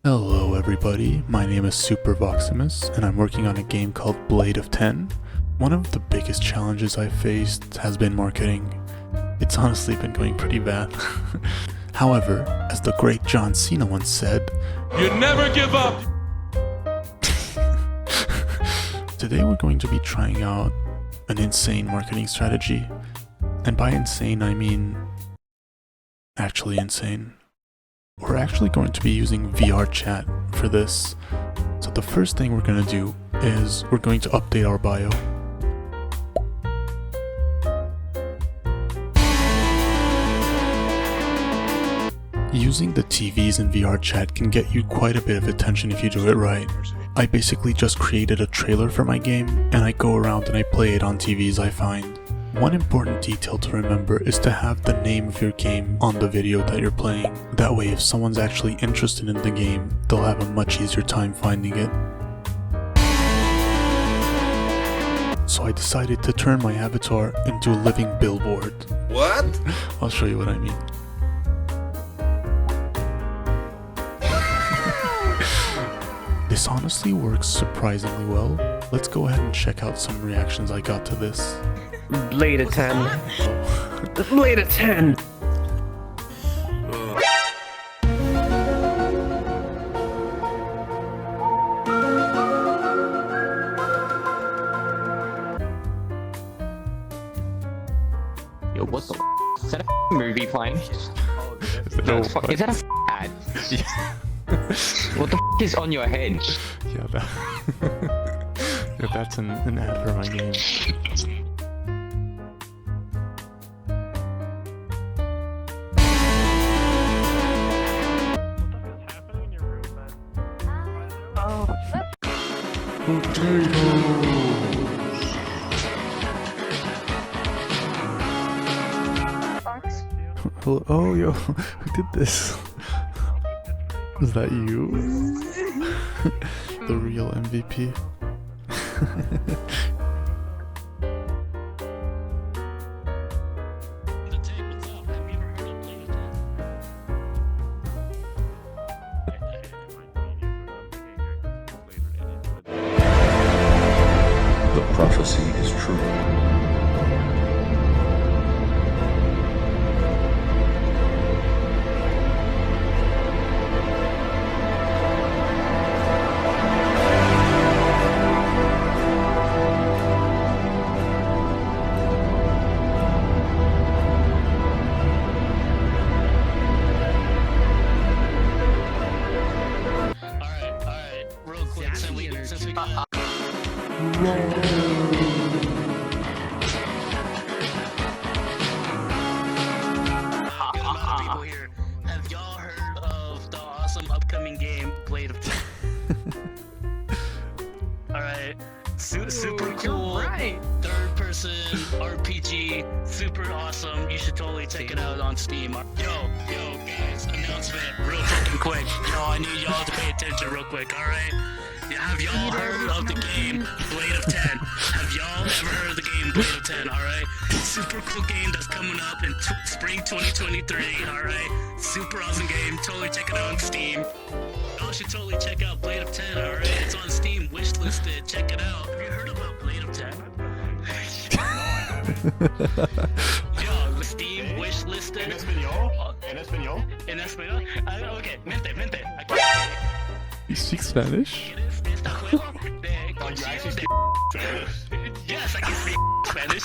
Hello everybody, my name is Super Voximus and I'm working on a game called Blade of 10. One of the biggest challenges I've faced has been marketing. It's honestly been going pretty bad. However, as the great John Cena once said, "You never give up!" Today we're going to be trying out an insane marketing strategy. And by insane I mean actually insane. We're actually going to be using VRChat for this. So the first thing we're going to do is we're going to update our bio. Using the TVs in VRChat can get you quite a bit of attention if you do it right. I basically just created a trailer for my game and I go around and I play it on TVs I find. One important detail to remember is to have the name of your game on the video that you're playing. That way if someone's actually interested in the game, they'll have a much easier time finding it. So I decided to turn my avatar into a living billboard. What? I'll show you what I mean. This honestly works surprisingly well. Let's go ahead and check out some reactions I got to this. Blade of 10. Blade of 10. Yo, what the f? Is that a movie playing? Is that a ad? What the f is on your head? Yeah, that's an ad for my game. Hello, oh yo, who did this? Is that you? The real MVP. The prophecy is true. Alright, real quick, since we got... people here. Have y'all heard of the awesome upcoming game, Blade of 10? Alright, super cool, third-person RPG, super awesome. You should totally check it out on Steam. Yo, guys, announcement, real fucking quick. Yo, I need y'all to pay attention real quick, alright? Have y'all heard of the game Blade of 10? Have y'all ever heard of the game Blade of 10, alright? Super cool game that's coming up in spring 2023, alright? Super awesome game, totally check it out on Steam. Y'all should totally check out Blade of 10, alright? It's on Steam, wishlisted, check it out. Have you heard about Blade of 10? Yo, Steam wishlisted. ¿En español? En español? Okay, mente. You speak Spanish? Oh, you actually speak Spanish? Yes, I can speak Spanish.